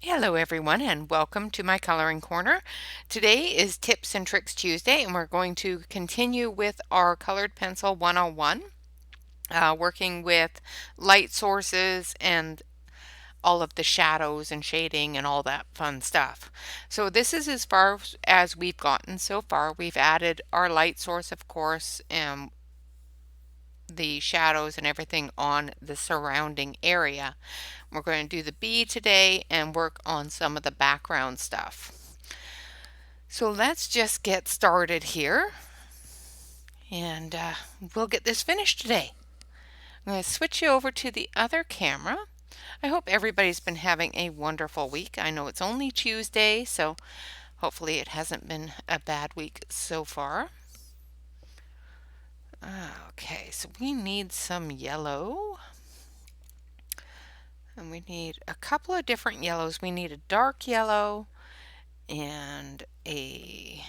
Hello everyone and welcome to my coloring corner. Today is Tips and Tricks Tuesday and we're going to continue with our colored pencil 101, working with light sources and all of the shadows and shading and all that fun stuff. So this is as far as we've gotten so far. We've added our light source, of course, and the shadows and everything on the surrounding area. We're going to do the bee today and work on some of the background stuff. So let's just get started here and we'll get this finished today. I'm going to switch you over to the other camera. I hope everybody's been having a wonderful week. I know it's only Tuesday, so hopefully it hasn't been a bad week so far. Okay, so we need some yellow. And we need a couple of different yellows. We need a dark yellow and a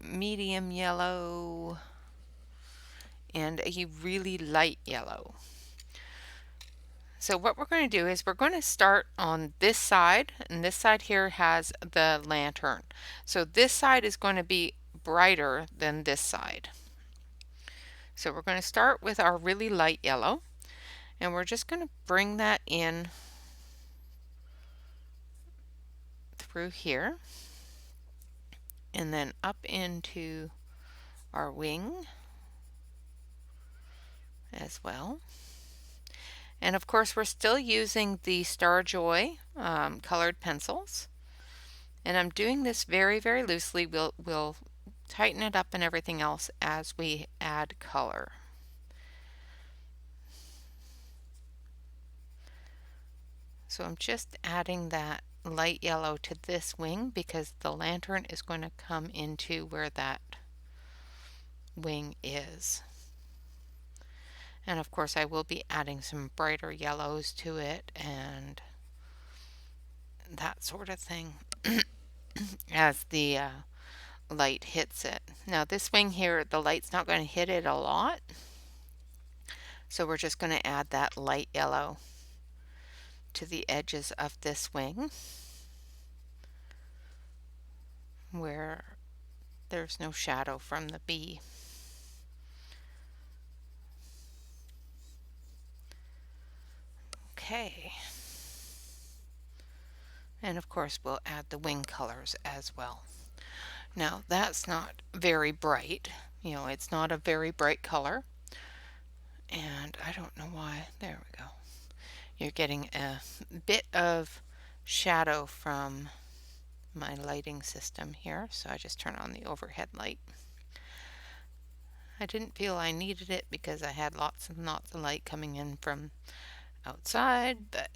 medium yellow and a really light yellow. So what we're going to do is we're going to start on this side, and this side here has the lantern. So this side is going to be brighter than this side. So we're going to start with our really light yellow, and we're just going to bring that in through here and then up into our wing as well. And of course we're still using the Star Joy colored pencils, and I'm doing this very loosely. We'll tighten it up and everything else as we add color. So I'm just adding that light yellow to this wing because the lantern is going to come into where that wing is. And of course I will be adding some brighter yellows to it and that sort of thing as the light hits it. Now this wing here, the light's not going to hit it a lot, so we're just going to add that light yellow to the edges of this wing where there's no shadow from the bee. Okay. And of course we'll add the wing colors as well. Now that's not very bright. It's not a very bright color. And I don't know why. There we go. You're getting a bit of shadow from my lighting system here, so I just turn on the overhead light. I didn't feel I needed it because I had lots and lots of light coming in from outside, but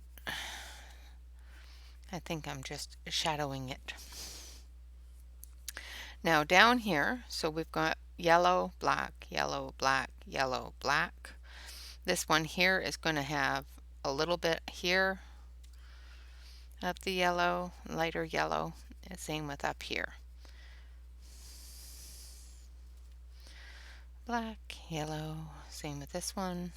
I think I'm just shadowing it. Now down here, so we've got yellow, black, yellow, black, yellow, black. This one here is going to have a little bit here of the yellow, lighter yellow, and same with up here. Black, yellow, same with this one.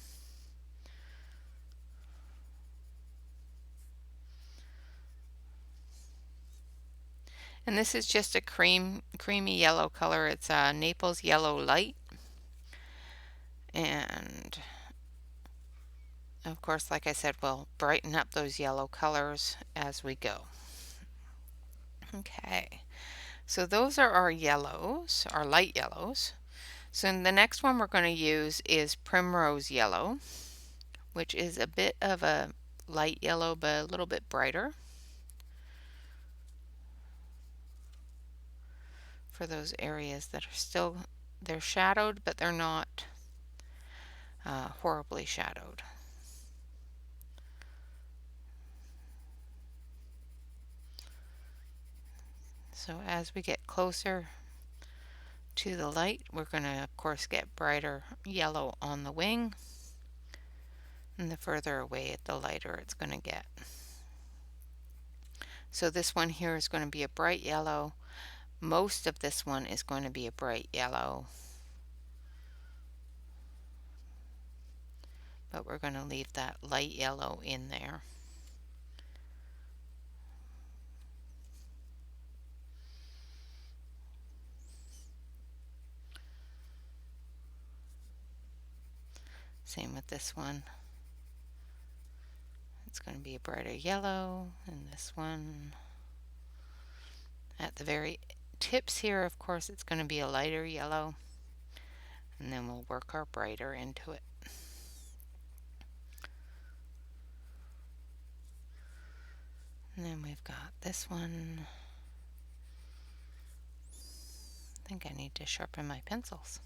And this is just a creamy yellow color. It's a Naples Yellow Light. And of course, like I said, we'll brighten up those yellow colors as we go. Okay, so those are our yellows, our light yellows. So the next one we're going to use is Primrose Yellow, which is a bit of a light yellow but a little bit brighter for those areas that are still, they're shadowed but they're not horribly shadowed. So as we get closer to the light, we're going to of course get brighter yellow on the wing, and the further away the lighter it's going to get. So this one here is going to be a bright yellow. Most of this one is going to be a bright yellow, but we're going to leave that light yellow in there. Same with this one. It's going to be a brighter yellow, and this one at the very tips here, of course, it's going to be a lighter yellow, and then we'll work our brighter into it. And then we've got this one. I think I need to sharpen my pencils.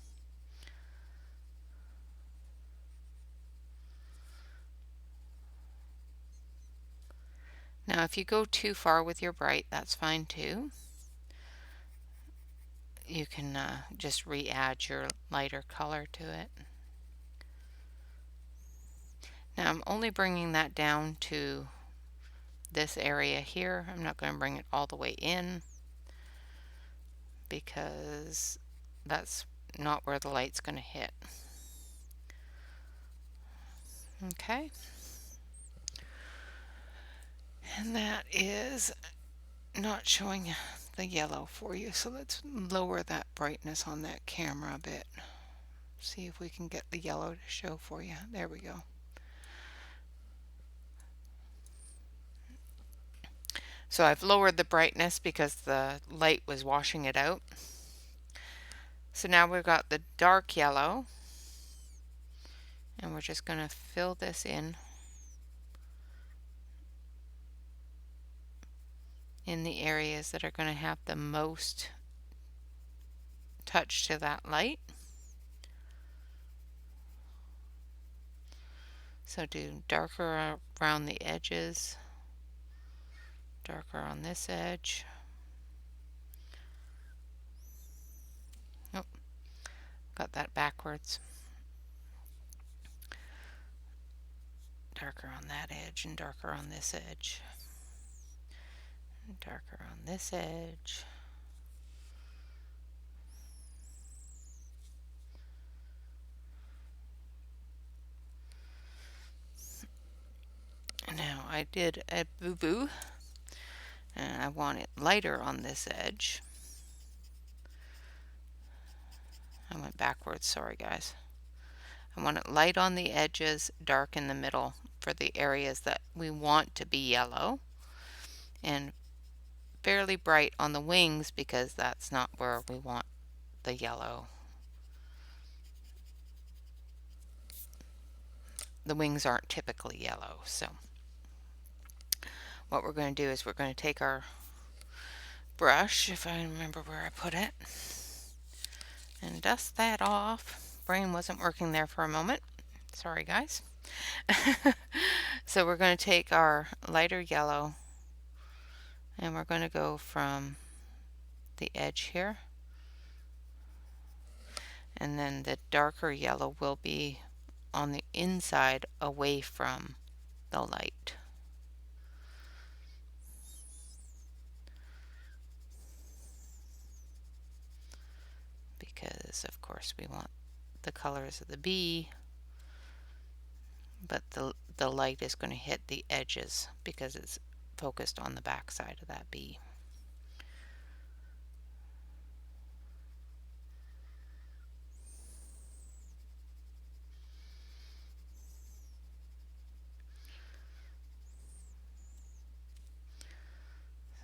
Now, if you go too far with your bright, that's fine too. You can just re-add your lighter color to it. Now, I'm only bringing that down to this area here. I'm not going to bring it all the way in because that's not where the light's going to hit. Okay. And that is not showing the yellow for you, so let's lower that brightness on that camera a bit. See if we can get the yellow to show for you. There we go. So I've lowered the brightness because the light was washing it out. So now we've got the dark yellow, and we're just going to fill this in the areas that are going to have the most touch to that light. So do darker around the edges, darker on this edge. Oh, got that backwards. Darker on that edge and darker on this edge. And darker on this edge. Now I did a boo-boo, and I want it lighter on this edge. I went backwards, sorry guys. I want it light on the edges, dark in the middle for the areas that we want to be yellow, and fairly bright on the wings because that's not where we want the yellow. The wings aren't typically yellow, so what we're going to do is we're going to take our brush, if I remember where I put it, and dust that off. Brain wasn't working there for a moment. Sorry guys. So we're going to take our lighter yellow and we're going to go from the edge here, and then the darker yellow will be on the inside away from the light. Because of course we want the colors of the bee, but the light is going to hit the edges because it's focused on the back side of that bee.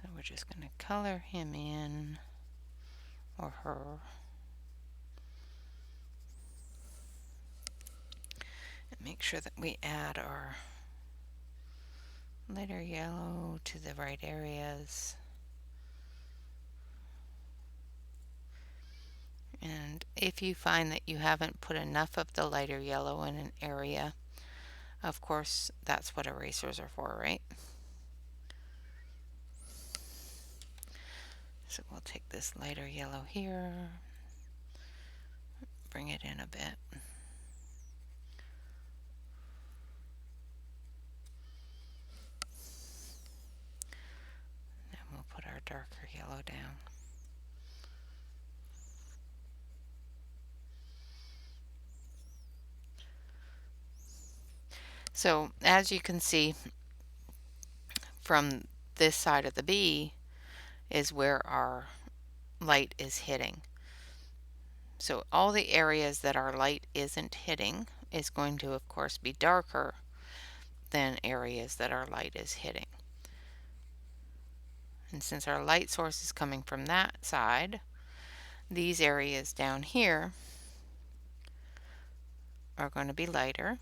So we're just going to color him in, or her. And make sure that we add our lighter yellow to the right areas. And if you find that you haven't put enough of the lighter yellow in an area, of course, that's what erasers are for, right? So we'll take this lighter yellow here, bring it in a bit. Then we'll put our darker yellow down. So as you can see, from this side of the bee is where our light is hitting. So all the areas that our light isn't hitting is going to, of course, be darker than areas that our light is hitting. And since our light source is coming from that side, these areas down here are going to be lighter.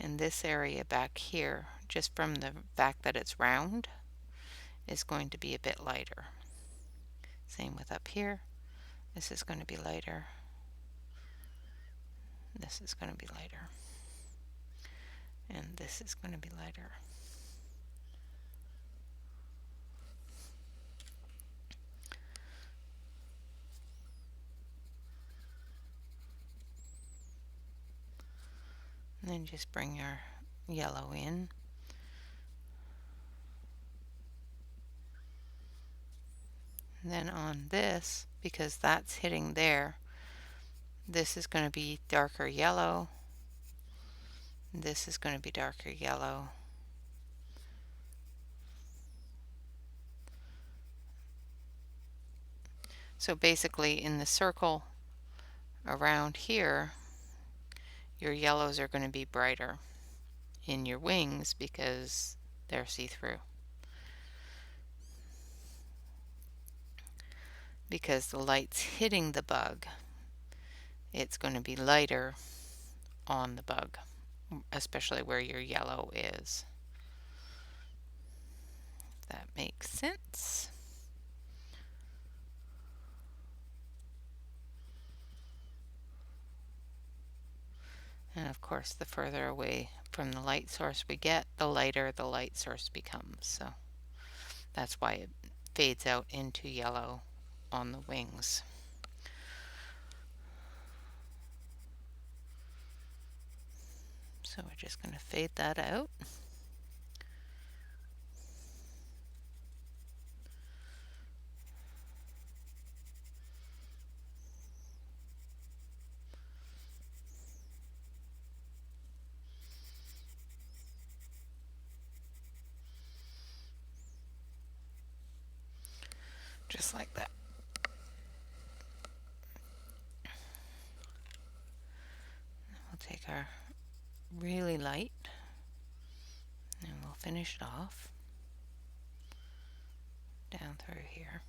And this area back here, just from the fact that it's round, is going to be a bit lighter. Same with up here. This is going to be lighter. This is going to be lighter. And this is going to be lighter. And then just bring your yellow in. And then on this, because that's hitting there, this is going to be darker yellow. This is going to be darker yellow. So basically in the circle around here, your yellows are going to be brighter in your wings because they're see-through. Because the light's hitting the bug, it's going to be lighter on the bug, especially where your yellow is. If that makes sense. And of course, the further away from the light source we get, the lighter the light source becomes. So that's why it fades out into yellow on the wings. So we're just going to fade that out. Just like that. We'll take our really light and we'll finish it off down through here.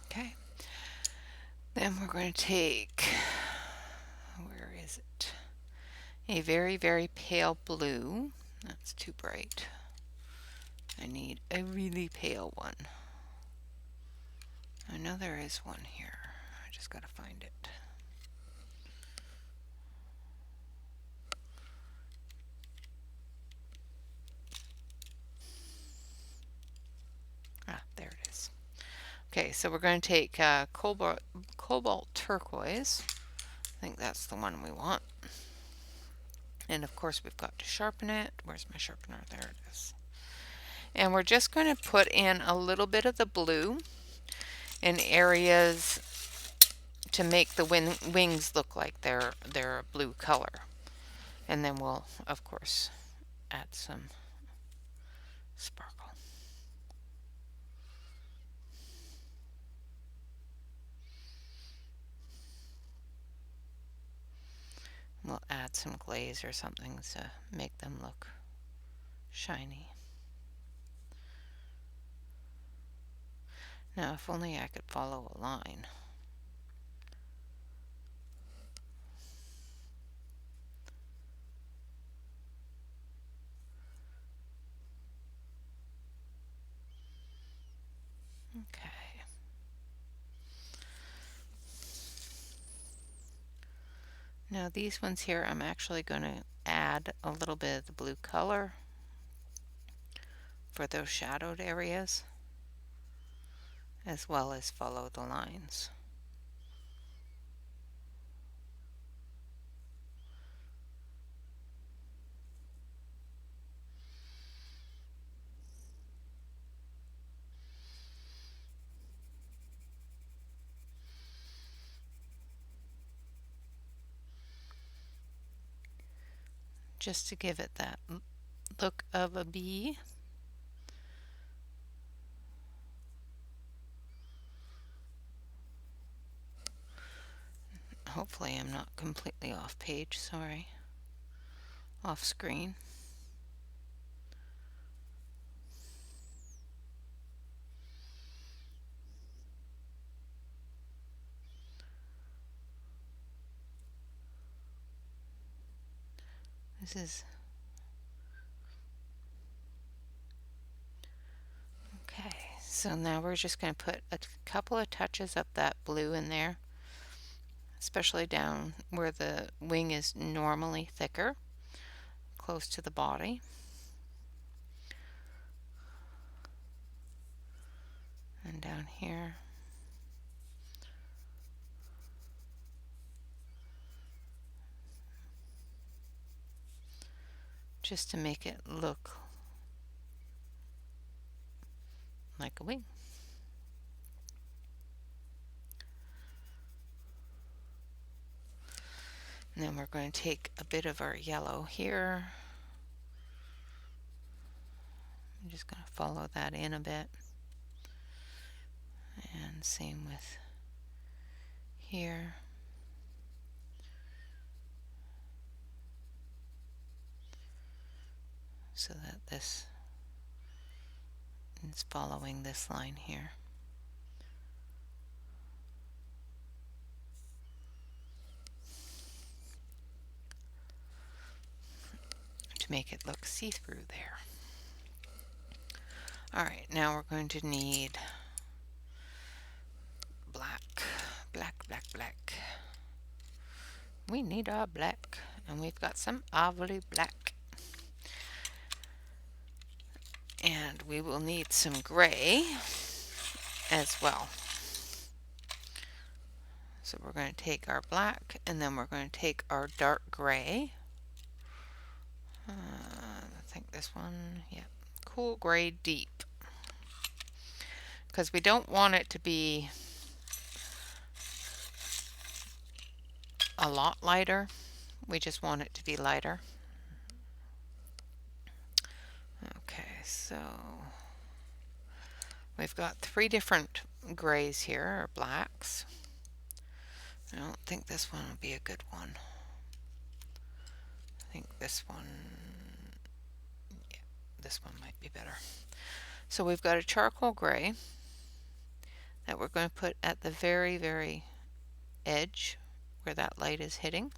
Okay. Then we're going to take, where is it? A very, very pale blue. That's too bright. I need a really pale one. I know there is one here. I just got to find it. Ah, there it is. Okay, so we're going to take cobalt turquoise. I think that's the one we want. And of course we've got to sharpen it. Where's my sharpener? There it is. And we're just going to put in a little bit of the blue in areas to make the wings look like they're a blue color. And then we'll, of course, add some sparkle. We'll add some glaze or something to make them look shiny. Now, if only I could follow a line. Okay. Now these ones here, I'm actually going to add a little bit of the blue color for those shadowed areas, as well as follow the lines. just to give it that look of a bee. Hopefully I'm not completely off page, sorry, off screen. This is okay. So now we're just going to put a couple of touches of that blue in there, especially down where the wing is normally thicker, close to the body. And down here. Just to make it look like a wing. And then we're going to take a bit of our yellow here. I'm just going to follow that in a bit. And same with here. So that this is following this line here. To make it look see-through there. Alright, now we're going to need black. Black. We need our black, and we've got some Avoli black. And we will need some gray as well. So we're going to take our black, and then we're going to take our dark gray. I think this one, yeah, cool gray deep. Because we don't want it to be a lot lighter. We just want it to be lighter. Okay, so we've got 3 different grays here, or blacks. I don't think this one will be a good one. I think this one, yeah, this one might be better. So we've got a charcoal gray that we're going to put at the very, very edge where that light is hitting.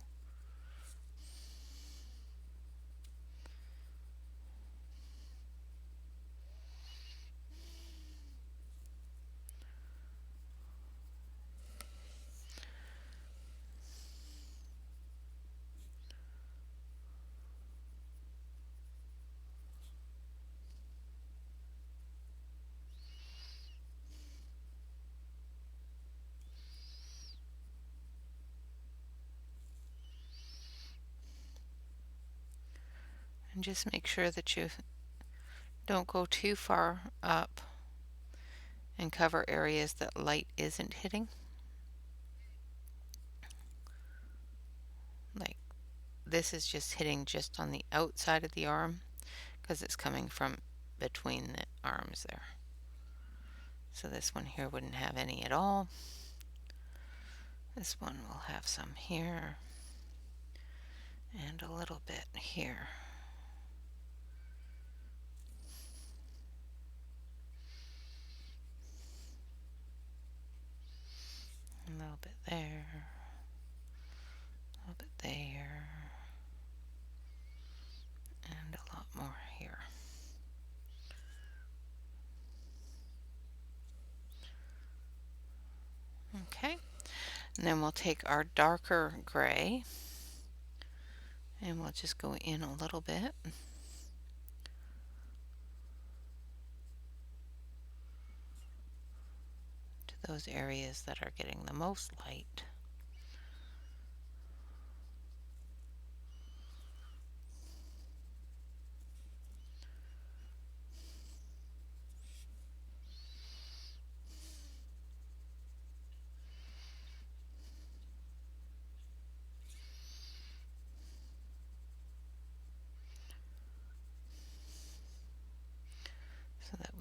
And just make sure that you don't go too far up and cover areas that light isn't hitting. Like this is just hitting just on the outside of the arm because it's coming from between the arms there. So this one here wouldn't have any at all. This one will have some here and a little bit here. A little bit there, a little bit there, and a lot more here. Okay, and then we'll take our darker gray and we'll just go in a little bit. To those areas that are getting the most light.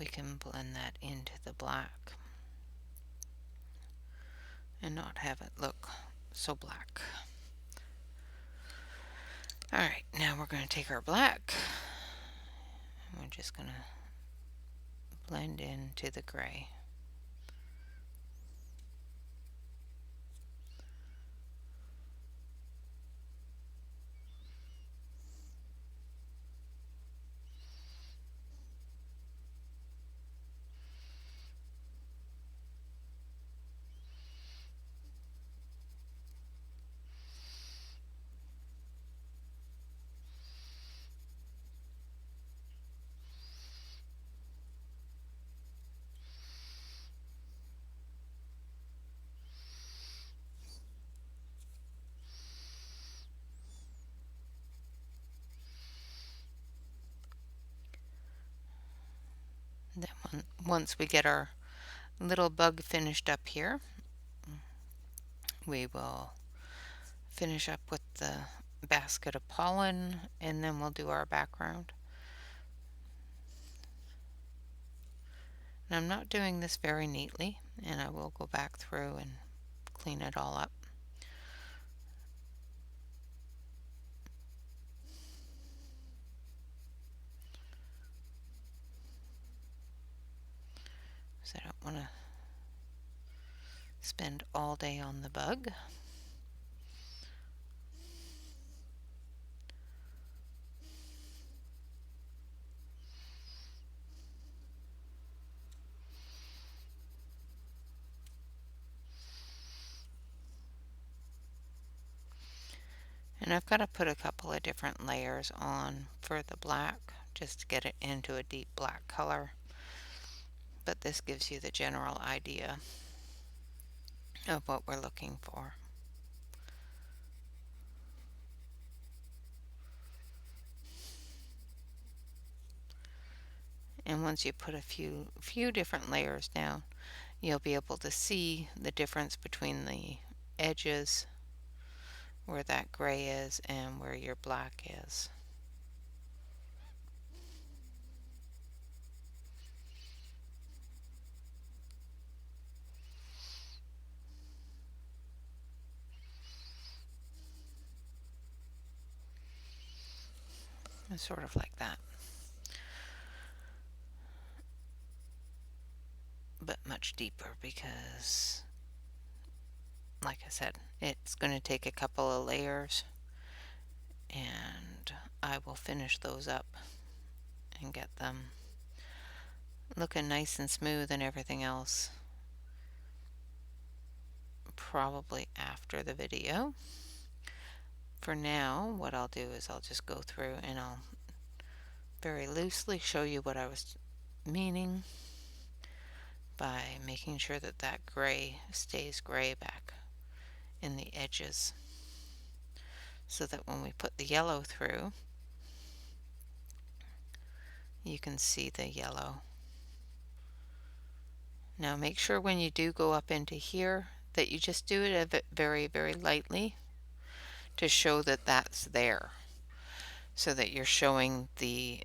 we can blend that into the black and not have it look so black. Alright, now we're going to take our black and we're just going to blend into the gray. Then once we get our little bug finished up here, we will finish up with the basket of pollen, and then we'll do our background. And I'm not doing this very neatly, and I will go back through and clean it all up. So I don't want to spend all day on the bug. And I've got to put a couple of different layers on for the black just to get it into a deep black color. But this gives you the general idea of what we're looking for. And once you put a few different layers down, you'll be able to see the difference between the edges, where that gray is and where your black is. It's sort of like that, but much deeper, because like I said, it's going to take a couple of layers, and I will finish those up and get them looking nice and smooth and everything else probably after the video. For now, what I'll do is I'll just go through and I'll very loosely show you what I was meaning by making sure that that gray stays gray back in the edges, so that when we put the yellow through, you can see the yellow. Now make sure when you do go up into here that you just do it a bit very, very lightly to show that that's there, so that you're showing the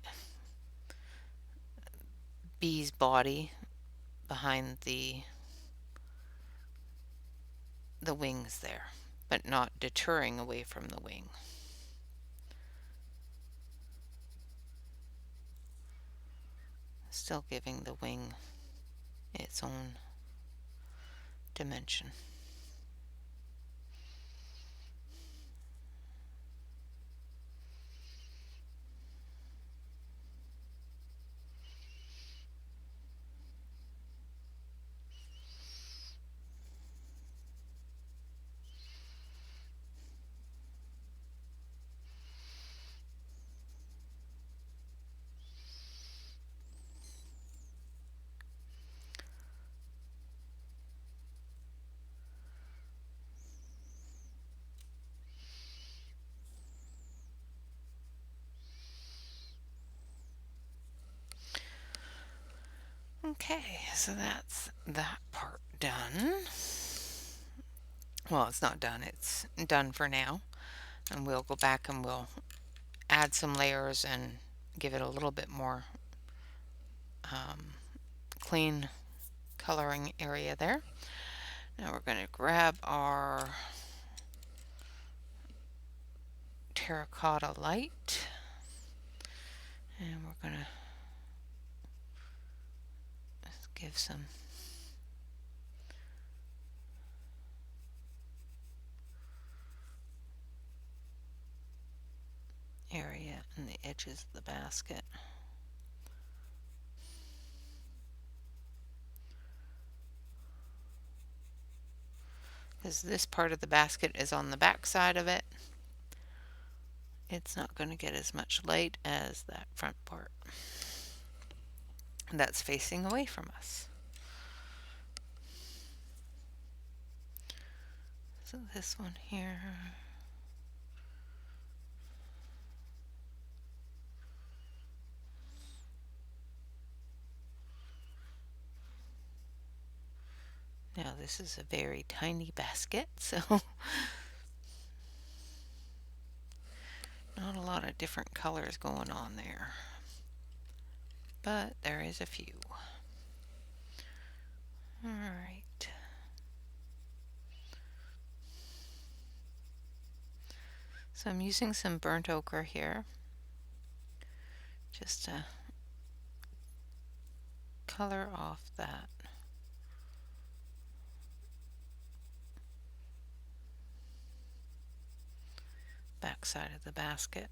bee's body behind the wings there, but not deterring away from the wing. Still giving the wing its own dimension. Okay, so that's that part done. Well, it's not done, it's done for now. And we'll go back and we'll add some layers and give it a little bit more clean coloring area there. Now we're going to grab our terracotta light, and we're going to give some area in the edges of the basket. Because this part of the basket is on the back side of it, it's not going to get as much light as that front part that's facing away from us. So this one here, now this is a very tiny basket, so not a lot of different colors going on there, but there is a few. Alright. So I'm using some burnt ochre here, just to color off that back side of the basket.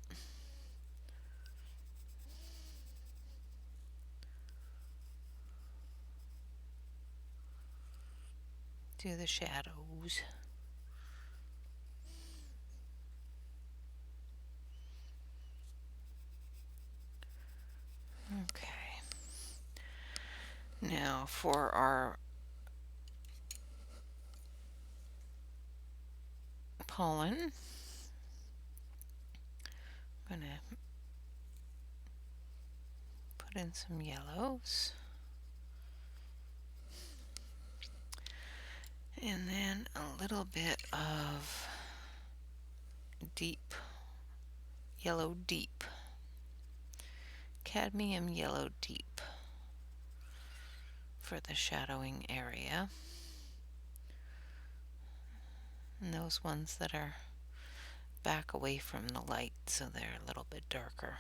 Do the shadows. Okay. Now for our pollen, I'm going to put in some yellows. And then a little bit of deep, yellow deep, cadmium yellow deep for the shadowing area. And those ones that are back away from the light, so they're a little bit darker.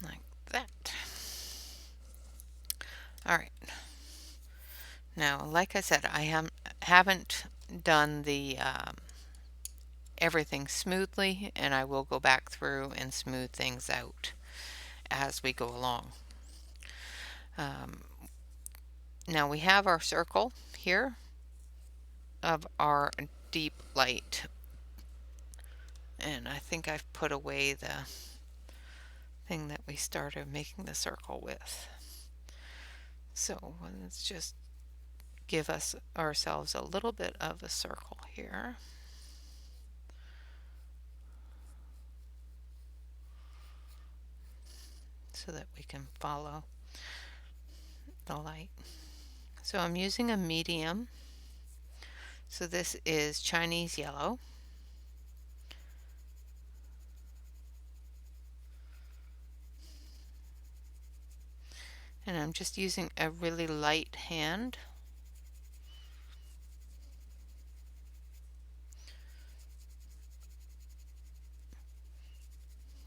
Like that. Alright. Now, like I said, I haven't done the everything smoothly, and I will go back through and smooth things out as we go along. Now we have our circle here of our deep light, and I think I've put away the thing that we started making the circle with. So let's just give ourselves a little bit of a circle here. So that we can follow the light. So I'm using a medium. So this is Chinese yellow. And I'm just using a really light hand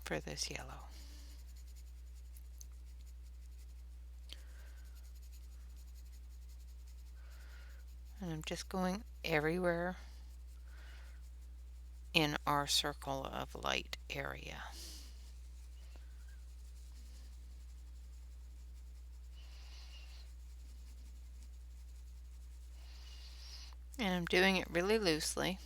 for this yellow. And I'm just going everywhere in our circle of light area. And I'm doing it really loosely.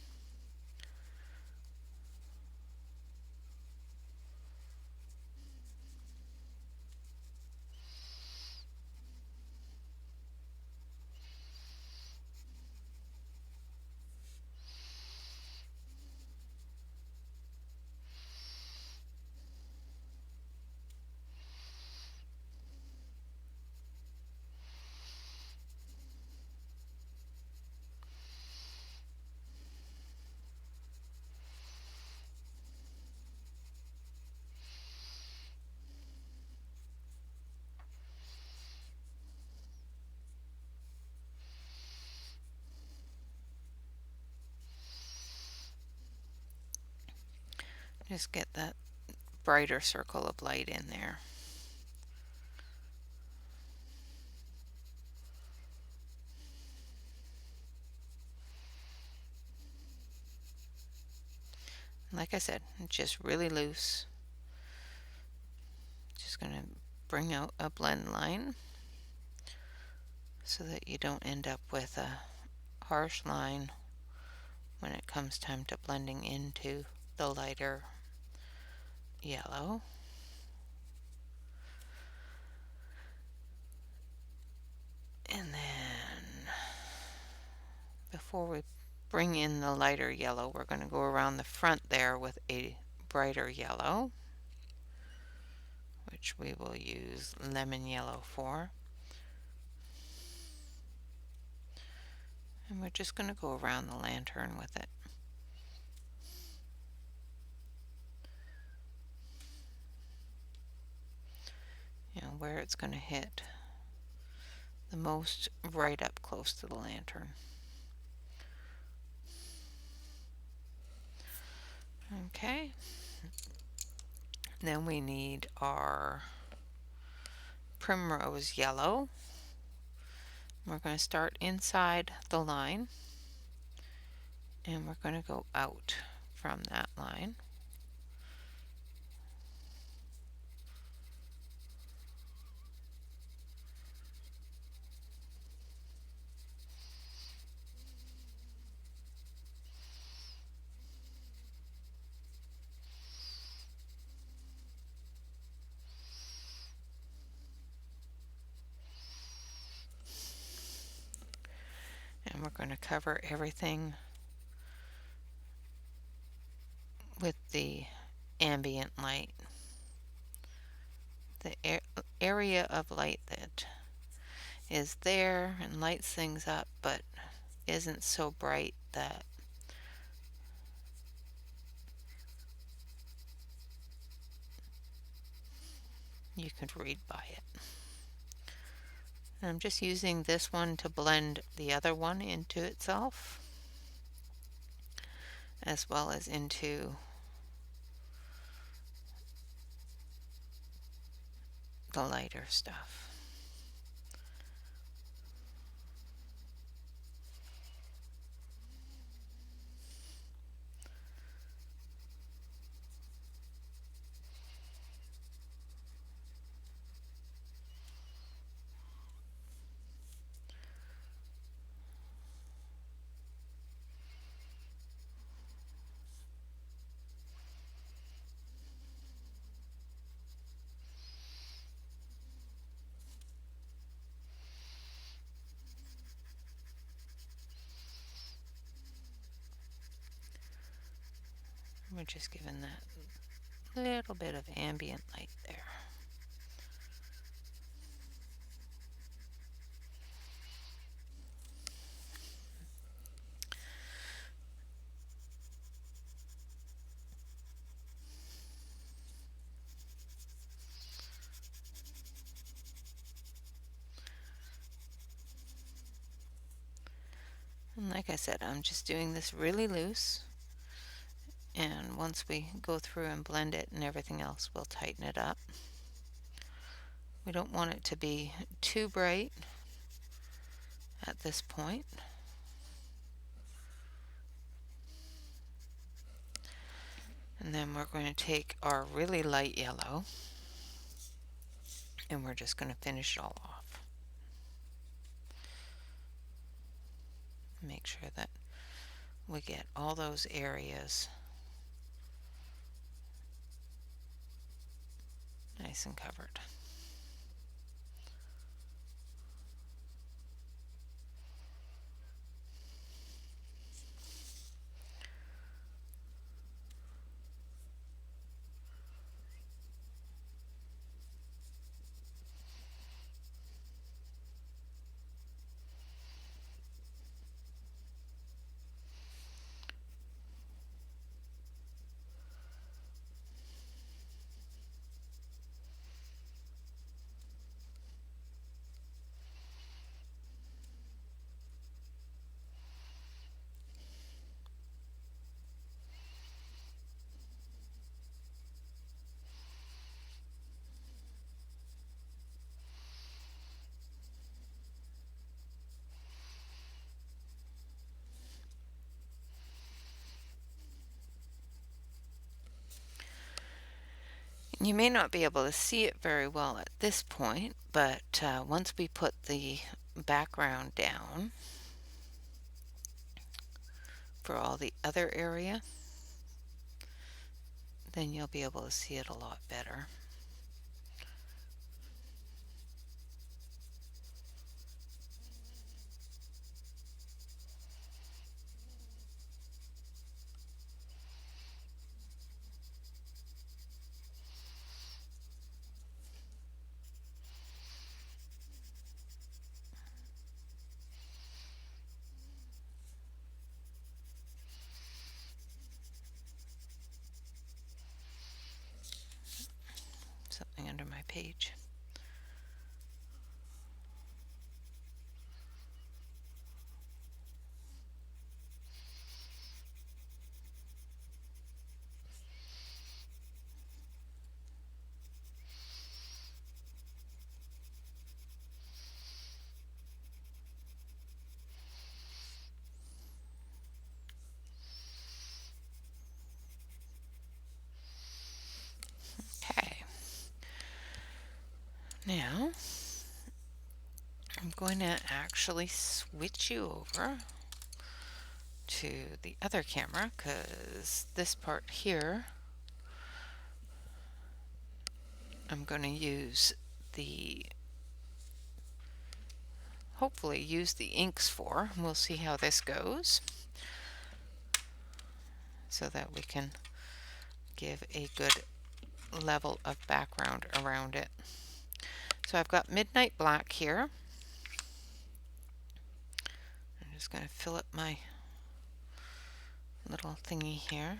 Just get that brighter circle of light in there. Like I said, just really loose. Just going to bring out a blend line so that you don't end up with a harsh line when it comes time to blending into the lighter yellow. And then before we bring in the lighter yellow, we're going to go around the front there with a brighter yellow, which we will use lemon yellow for. And we're just going to go around the lantern with it. You know, where it's going to hit the most, right up close to the lantern. Okay. Then we need our primrose yellow. We're going to start inside the line and we're going to go out from that line. And we're going to cover everything with the ambient light. The area of light that is there and lights things up but isn't so bright that you could read by it. And I'm just using this one to blend the other one into itself, as well as into the lighter stuff. We're just giving that little bit of ambient light there. And like I said, I'm just doing this really loose. And once we go through and blend it and everything else, we'll tighten it up. We don't want it to be too bright at this point. And then we're going to take our really light yellow and we're just going to finish it all off. Make sure that we get all those areas nice and covered. You may not be able to see it very well at this point, but once we put the background down for all the other area, then you'll be able to see it a lot better. Something under my page. Okay. Now, I'm going to actually switch you over to the other camera because this part here I'm going to use hopefully use the inks for. We'll see how this goes so that we can give a good level of background around it. So I've got Midnight Black here. I'm just going to fill up my little thingy here.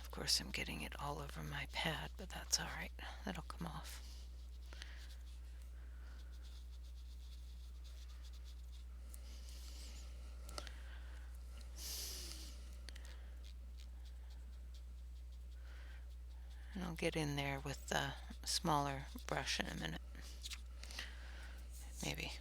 Of course, I'm getting it all over my pad, but that's all right. That'll come off. And I'll get in there with the smaller brush in a minute. Maybe.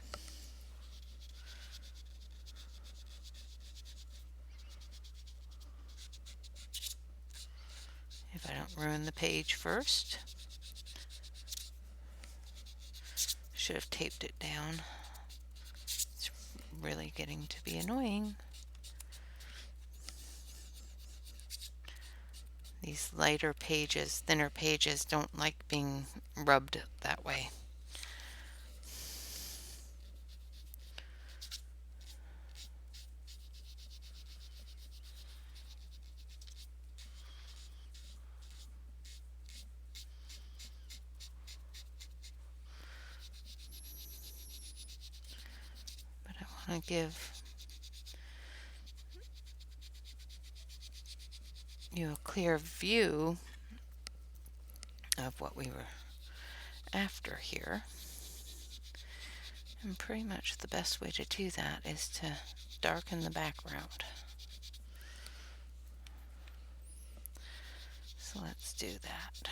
If I don't ruin the page first. Should have taped it down. It's really getting to be annoying. These lighter pages, thinner pages, don't like being rubbed that way. But I want to give you a clear view of what we were after here. And pretty much the best way to do that is to darken the background. So let's do that.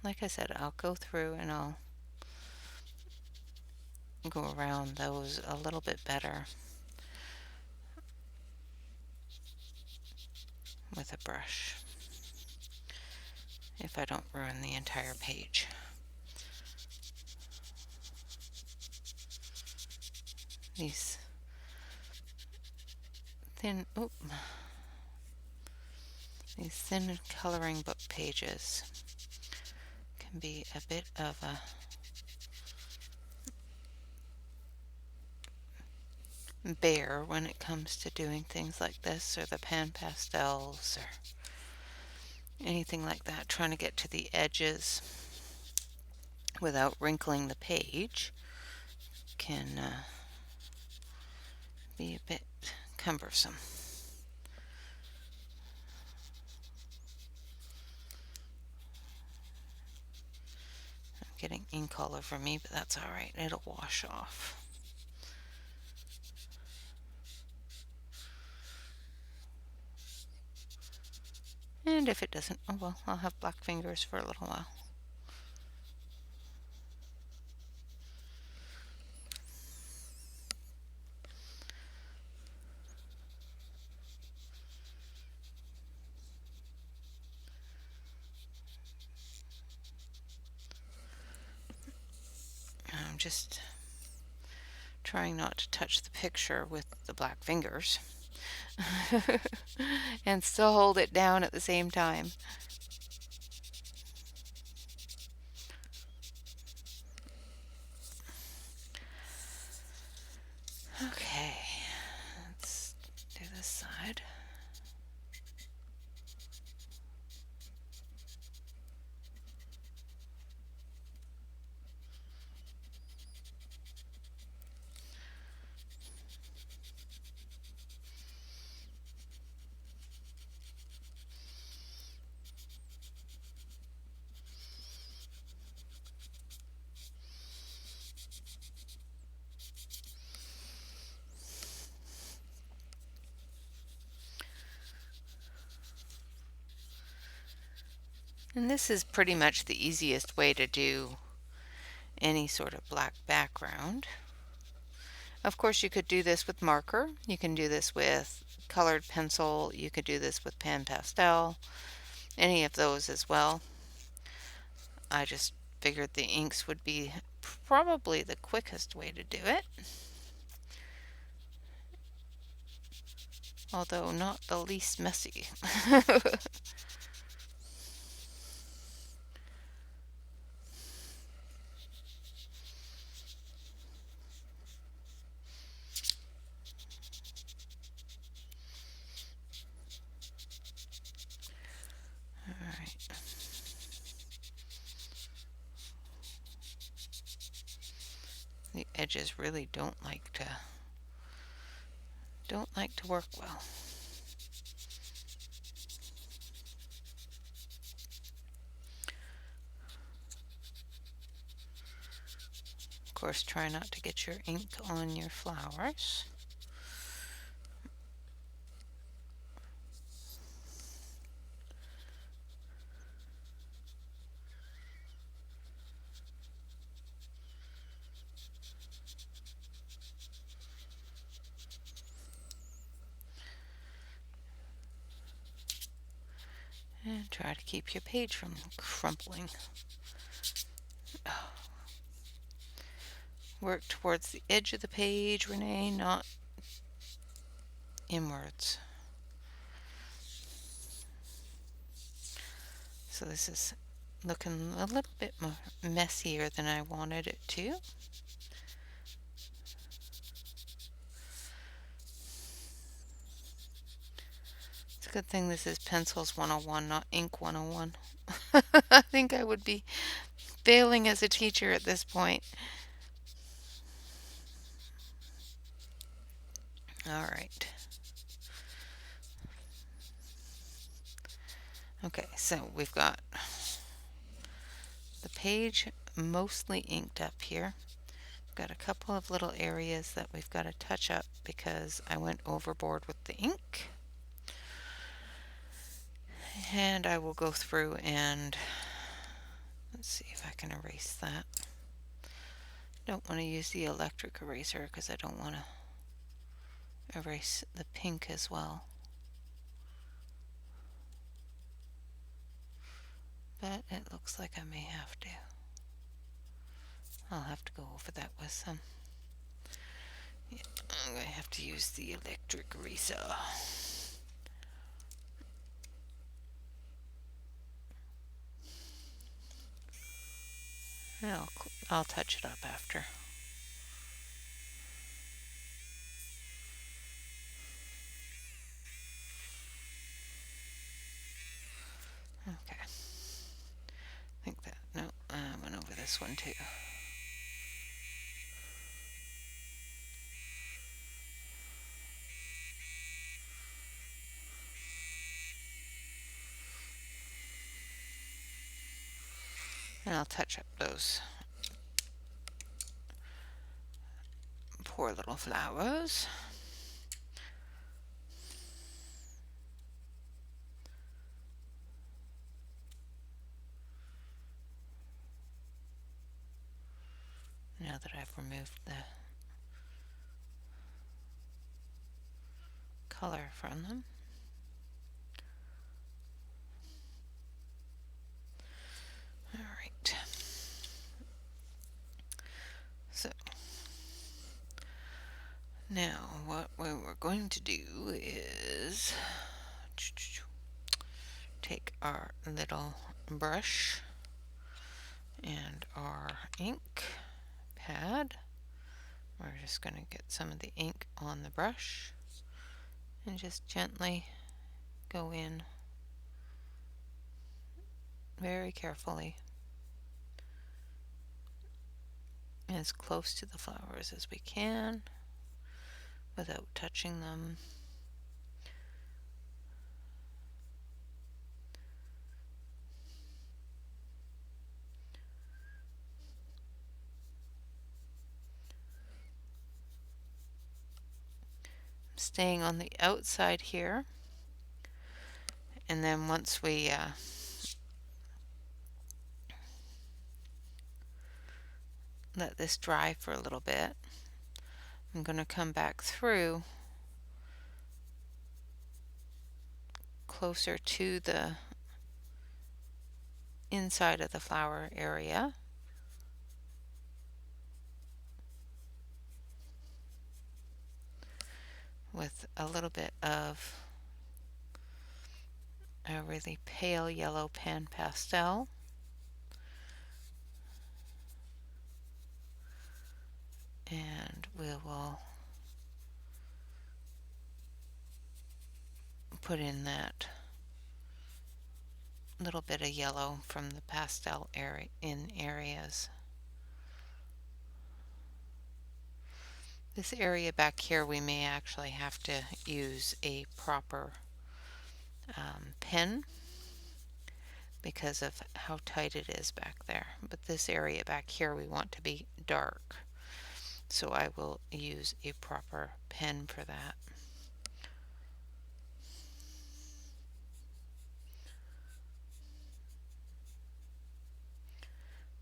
Like I said, I'll go through and I'll go around those a little bit better with a brush if I don't ruin the entire page. These thin coloring book pages can be a bit of a bear when it comes to doing things like this, or the pan pastels or anything like that, trying to get to the edges without wrinkling the page can be a bit cumbersome. I'm getting ink all over me, but that's all right. It'll wash off. And if it doesn't, oh well, I'll have black fingers for a little while. I'm just trying not to touch the picture with the black fingers and still hold it down at the same time. Okay, let's do this side. And this is pretty much the easiest way to do any sort of black background. Of course, you could do this with marker. You can do this with colored pencil. You could do this with pan pastel. Any of those as well. I just figured the inks would be probably the quickest way to do it. Although not the least messy. Alright. The edges really don't like to work well. Of course, try not to get your ink on your flowers. And try to keep your page from crumpling. Work towards the edge of the page, Renee, not inwards. So this is looking a little bit more messier than I wanted it to. It's a good thing this is Pencils 101, not Ink 101. I think I would be failing as a teacher at this point. All right. Okay, so we've got the page mostly inked up here. Got a couple of little areas that we've got to touch up because I went overboard with the ink. And I will go through and let's see if I can erase that. Don't want to use the electric eraser because I don't want to erase the pink as well. But it looks like I may have to. I'll have to go over that with some. Yeah, I'm going to have to use the electric eraser. I'll touch it up after. Okay. I think that, no, I went over this one too. And I'll touch up those poor little flowers. now that I've removed the color from them. All right. So now what we're going to do is take our little brush and our ink pad. We're just going to get some of the ink on the brush and just gently go in very carefully as close to the flowers as we can without touching them. Staying on the outside here, and then once we let this dry for a little bit, I'm going to come back through closer to the inside of the flower area with a little bit of a really pale yellow pan pastel. And we will put in that little bit of yellow from the pastel area in areas. This area back here we may actually have to use a proper pen because of how tight it is back there. But this area back here we want to be dark. So I will use a proper pen for that.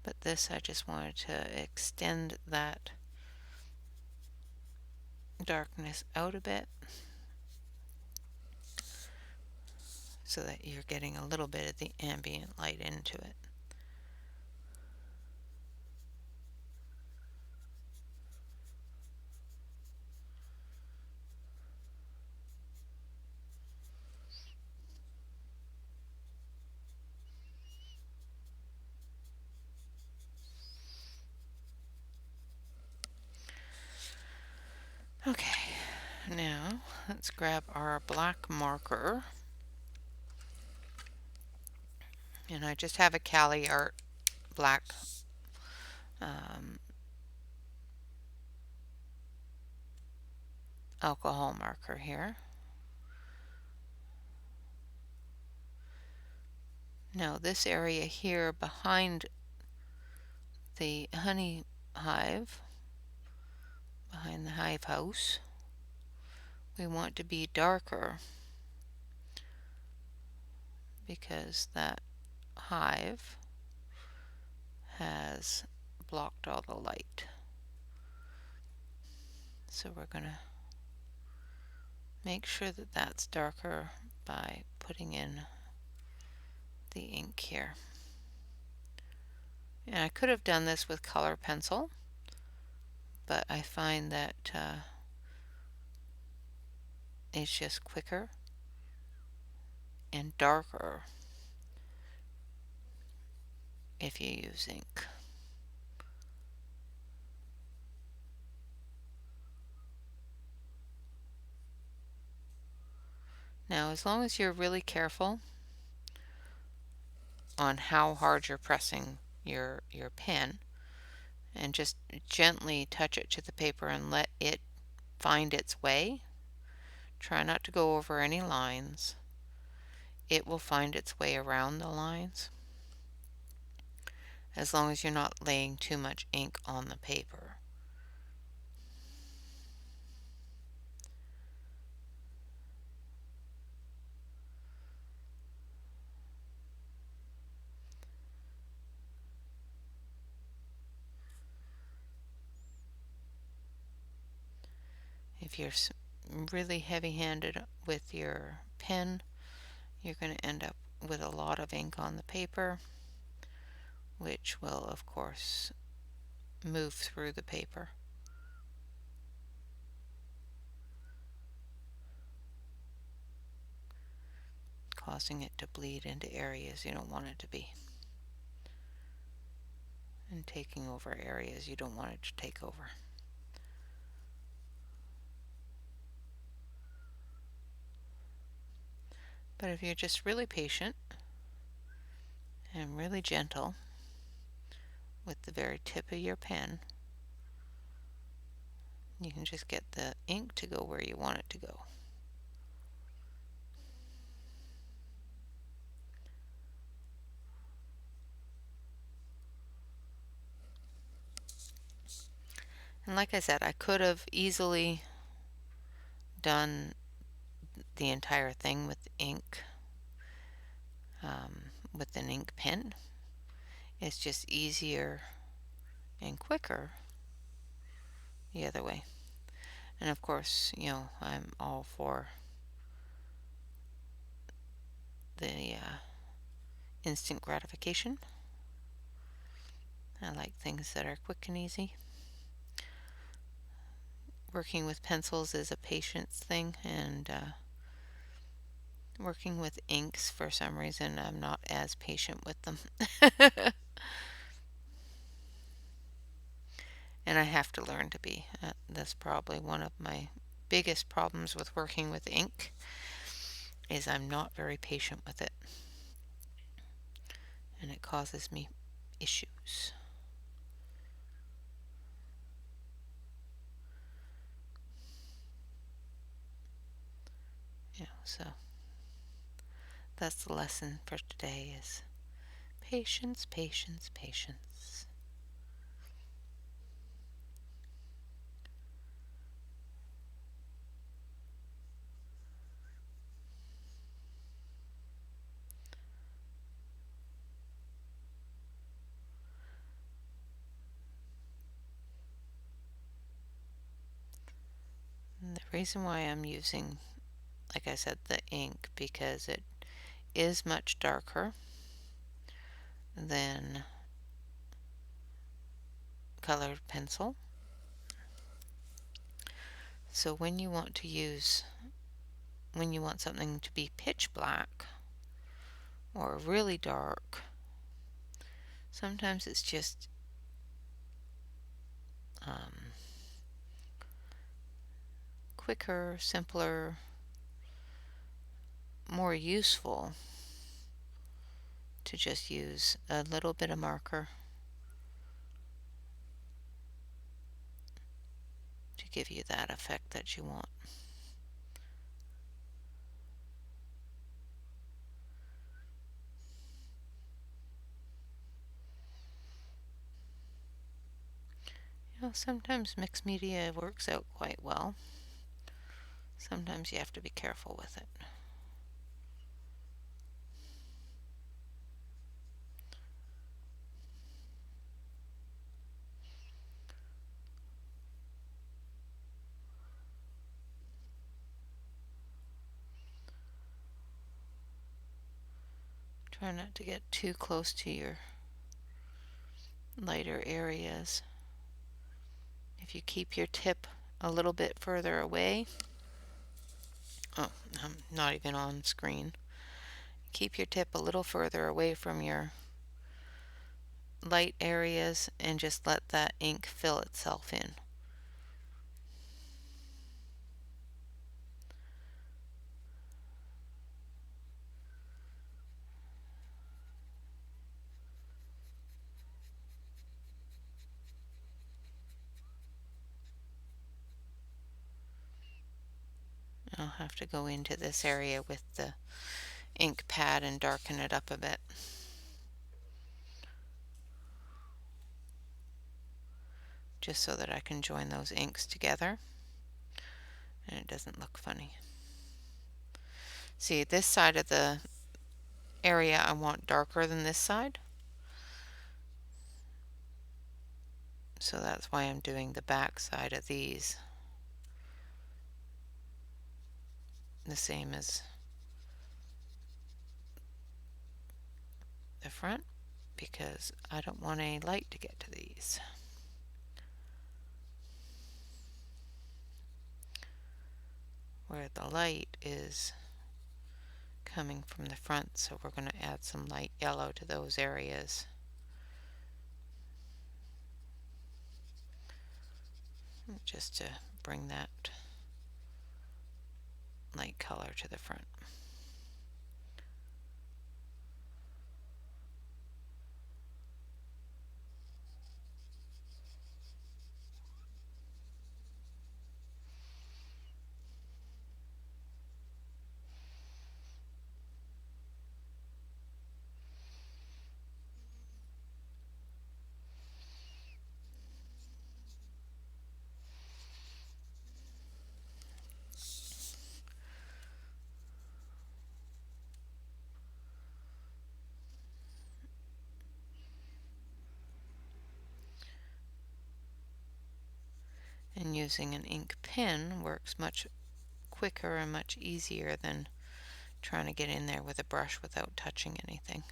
But this I just wanted to extend that darkness out a bit so that you're getting a little bit of the ambient light into it. Okay, now let's grab our black marker, and I just have a Cali Art black alcohol marker here. Now this area here behind the honey hive, behind the hive house, we want to be darker because that hive has blocked all the light. So we're going to make sure that that's darker by putting in the ink here. And I could have done this with color pencil, but I find that it's just quicker and darker if you use ink. Now, as long as you're really careful on how hard you're pressing your pen, and just gently touch it to the paper and let it find its way. Try not to go over any lines. It will find its way around the lines as long as you're not laying too much ink on the paper. if you're really heavy-handed with your pen, you're going to end up with a lot of ink on the paper, which will, of course, move through the paper, causing it to bleed into areas you don't want it to be, and taking over areas you don't want it to take over. But if you're just really patient and really gentle with the very tip of your pen, you can just get the ink to go where you want it to go. And like I said, I could have easily done the entire thing with ink, with an ink pen. It's just easier and quicker the other way. And of course, you know, I'm all for the instant gratification. I like things that are quick and easy. Working with pencils is a patience thing, and working with inks, for some reason, I'm not as patient with them. And I have to learn to be. That's probably one of my biggest problems with working with ink, is I'm not very patient with it, and it causes me issues. Yeah, so that's the lesson for today, is patience, patience, patience. And the reason why I'm using, like I said, the ink, because it is much darker than colored pencil. So when you want something to be pitch black or really dark, sometimes it's just quicker, simpler, more useful to just use a little bit of marker to give you that effect that you want. You know, sometimes mixed media works out quite well. Sometimes you have to be careful with it. Try not to get too close to your lighter areas. If you keep your tip a little bit further away, oh, I'm not even on screen. Keep your tip a little further away from your light areas and just let that ink fill itself in. I'll have to go into this area with the ink pad and darken it up a bit, just so that I can join those inks together and it doesn't look funny. See, this side of the area I want darker than this side, so that's why I'm doing the back side of these. the same as the front because I don't want any light to get to these. Where the light is coming from the front, so we're going to add some light yellow to those areas. Just to bring that light color to the front. And using an ink pen works much quicker and much easier than trying to get in there with a brush without touching anything.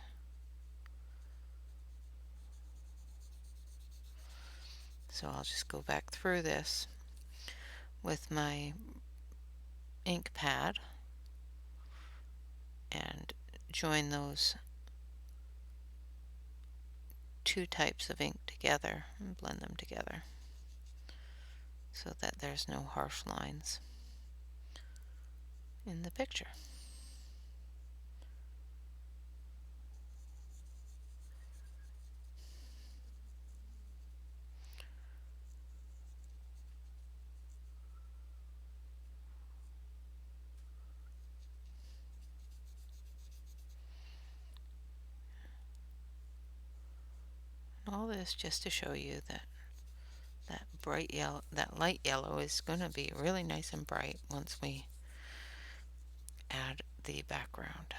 So I'll just go back through this with my ink pad and join those two types of ink together and blend them together so that there's no harsh lines in the picture. All this just to show you that bright yellow, that light yellow is going to be really nice and bright once we add the background.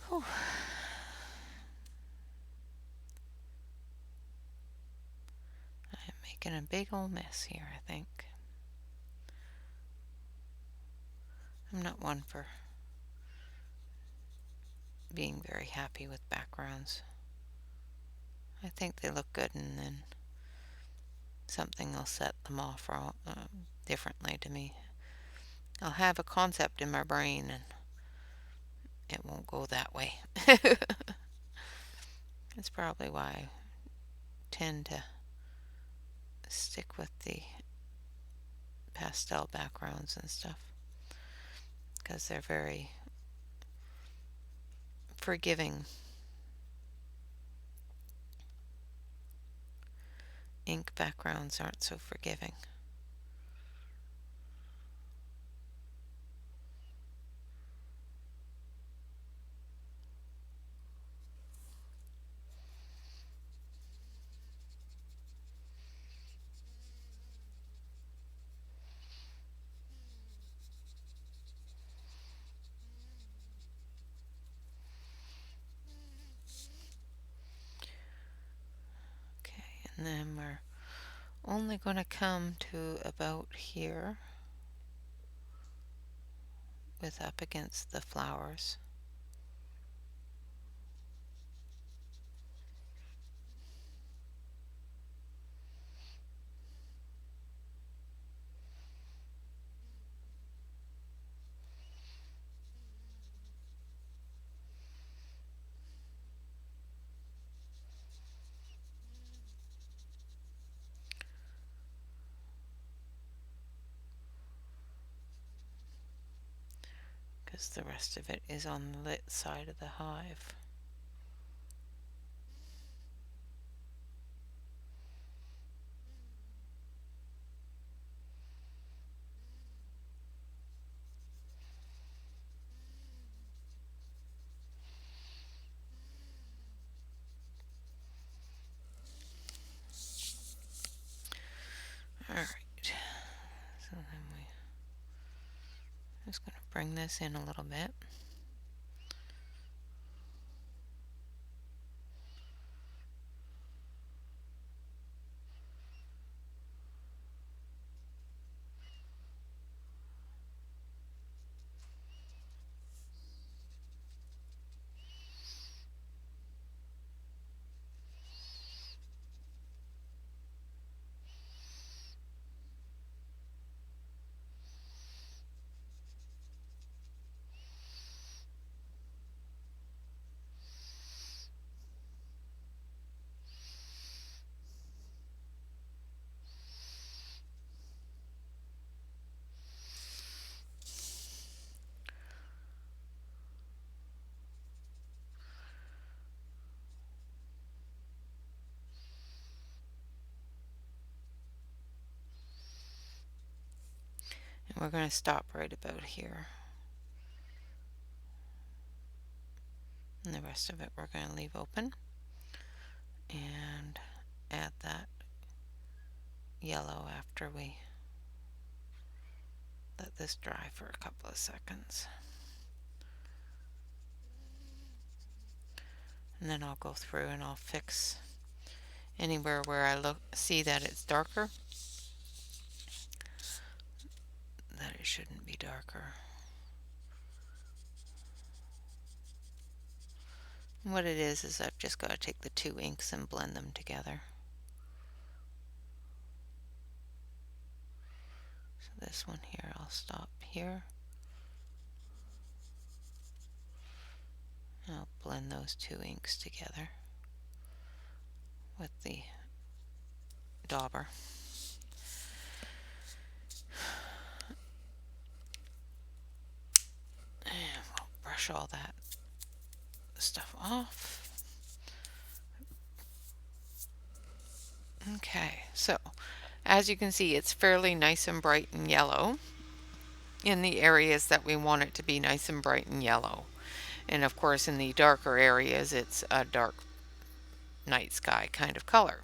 Whew. I'm making a big old mess here, I think. I'm not one for being very happy with backgrounds. I think they look good and then something will set them off differently to me. I'll have a concept in my brain and it won't go that way. That's probably why I tend to stick with the pastel backgrounds and stuff, because they're very forgiving. Ink backgrounds aren't so forgiving. Okay, and then we're only going to come to about here with up against the flowers. Because the rest of it is on the lit side of the hive. then we just going to bring this in a little bit. And we're going to stop right about here. And the rest of it we're going to leave open and add that yellow after we let this dry for a couple of seconds. And then I'll go through and I'll fix anywhere where I see that it's darker, that it shouldn't be darker. And what it is I've just got to take the two inks and blend them together. So this one here, I'll stop here. I'll blend those two inks together with the dauber. And we'll brush all that stuff off. Okay, so as you can see, it's fairly nice and bright and yellow in the areas that we want it to be nice and bright and yellow. And of course in the darker areas it's a dark night sky kind of color.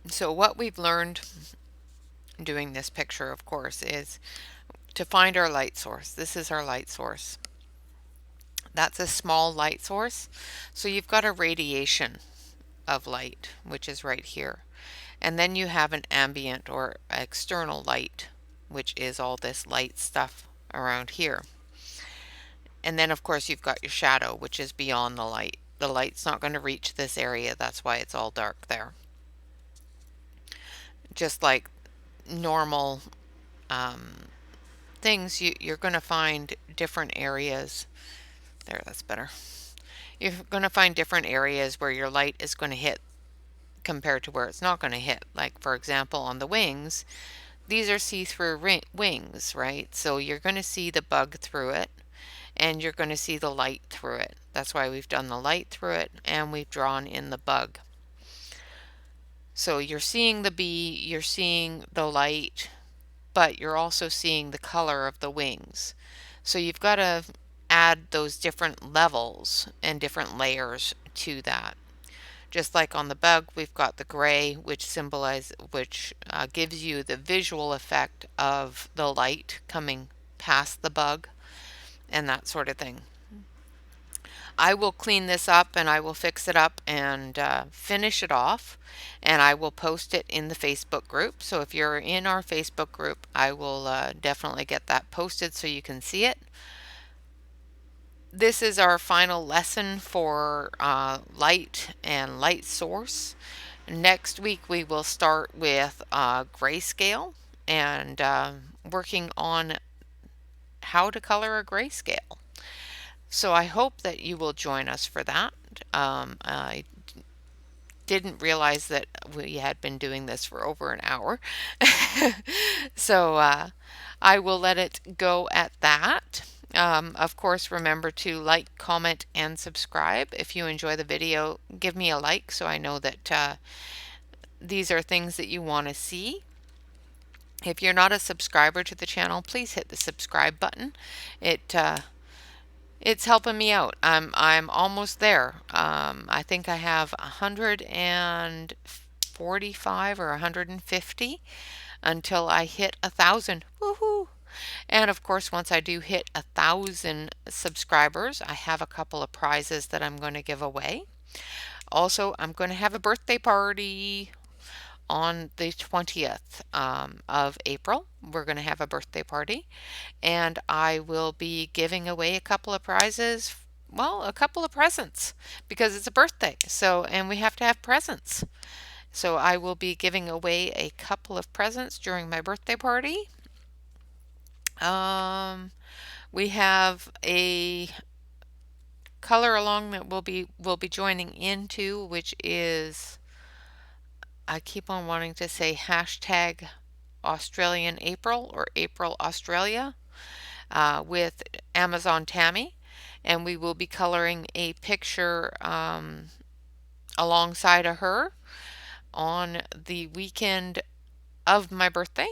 So what we've learned doing this picture, of course, is to find our light source. This is our light source. That's a small light source. So you've got a radiation of light, which is right here. And then you have an ambient or external light, which is all this light stuff around here. And then of course you've got your shadow, which is beyond the light. The light's not going to reach this area, that's why it's all dark there. Just like normal things, you're going to find different areas. There, that's better. You're going to find different areas where your light is going to hit compared to where it's not going to hit. Like for example on the wings, these are see-through wings, right? So you're going to see the bug through it and you're going to see the light through it. That's why we've done the light through it and we've drawn in the bug. So you're seeing the bee, you're seeing the light, but you're also seeing the color of the wings. So you've got to add those different levels and different layers to that. Just like on the bug, we've got the gray, which gives you the visual effect of the light coming past the bug and that sort of thing. I will clean this up and I will fix it up and finish it off, and I will post it in the Facebook group. So if you're in our Facebook group, I will definitely get that posted so you can see it. This is our final lesson for light and light source. Next week we will start with grayscale and working on how to color a grayscale. So I hope that you will join us for that. I didn't realize that we had been doing this for over an hour. So I will let it go at that. Of course, remember to like, comment, and subscribe. If you enjoy the video, give me a like so I know that these are things that you want to see. If you're not a subscriber to the channel, please hit the subscribe button. It It's helping me out. I'm almost there. I think I have 145 or 150 until I hit 1,000. Woohoo! And of course, once I do hit 1,000 subscribers, I have a couple of prizes that I'm going to give away. Also, I'm going to have a birthday party on the 20th of April. We're going to have a birthday party, and I will be giving away a couple of prizes. Well, a couple of presents because it's a birthday. So, and we have to have presents. So I will be giving away a couple of presents during my birthday party. Um, we have a color along that we'll be joining into, which is, I keep on wanting to say hashtag Australian April or April Australia, with Amazon Tammy, and we will be coloring a picture alongside of her on the weekend of my birthday,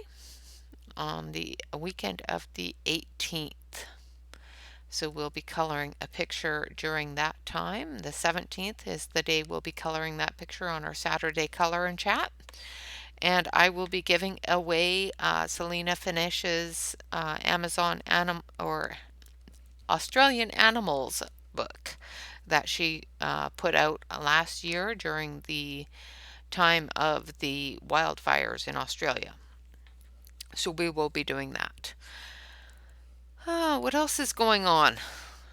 on the weekend of the 18th. So we'll be coloring a picture during that time. The 17th is the day we'll be coloring that picture on our Saturday color and chat. And I will be giving away Selena Finish's Amazon or Australian Animals book that she put out last year during the time of the wildfires in Australia. So we will be doing that. What else is going on?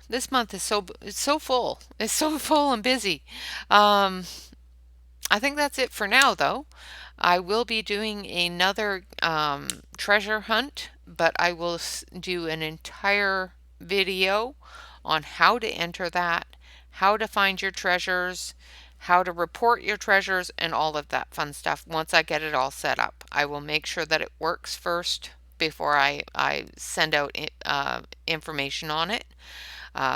This month is it's so full. It's so full and busy. Um, I think that's it for now, though. I will be doing another treasure hunt, but I will do an entire video on how to enter that, how to find your treasures, how to report your treasures, and all of that fun stuff once I get it all set up. I will make sure that it works first before I send out information on it.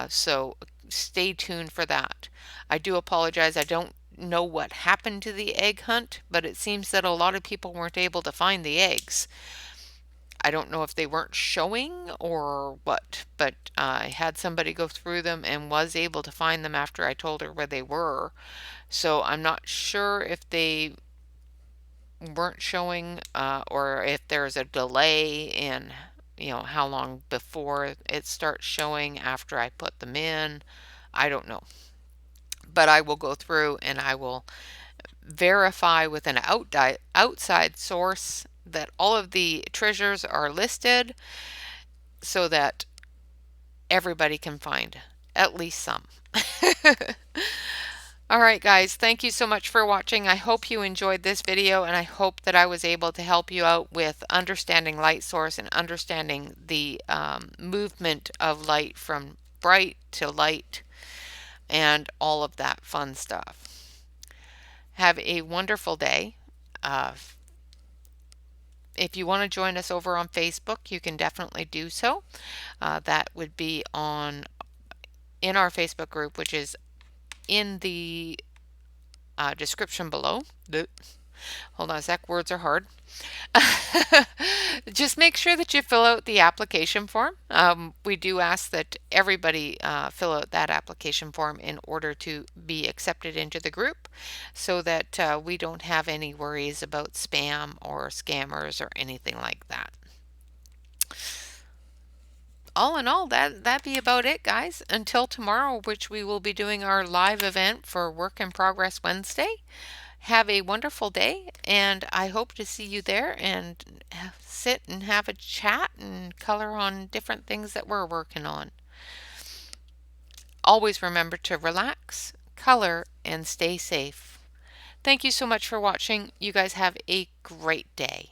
So stay tuned for that. I do apologize. I don't know what happened to the egg hunt, but it seems that a lot of people weren't able to find the eggs. I don't know if they weren't showing or what, but I had somebody go through them and was able to find them after I told her where they were. So I'm not sure if they weren't showing or if there's a delay in how long before it starts showing after I put them in. I don't know. But I will go through and I will verify with an outside source that all of the treasures are listed so that everybody can find at least some. All right, guys, thank you so much for watching. I hope you enjoyed this video, and I hope that I was able to help you out with understanding light source and understanding the movement of light from bright to light and all of that fun stuff. Have a wonderful day. If you want to join us over on Facebook, you can definitely do so. That would be in our Facebook group, which is in the description below. Hold on a sec, words are hard. Just make sure that you fill out the application form. We do ask that everybody fill out that application form in order to be accepted into the group so that we don't have any worries about spam or scammers or anything like that. All in all, that be about it, guys. Until tomorrow, which we will be doing our live event for Work in Progress Wednesday. Have a wonderful day, and I hope to see you there and sit and have a chat and color on different things that we're working on. Always remember to relax, color, and stay safe. Thank you so much for watching. You guys have a great day.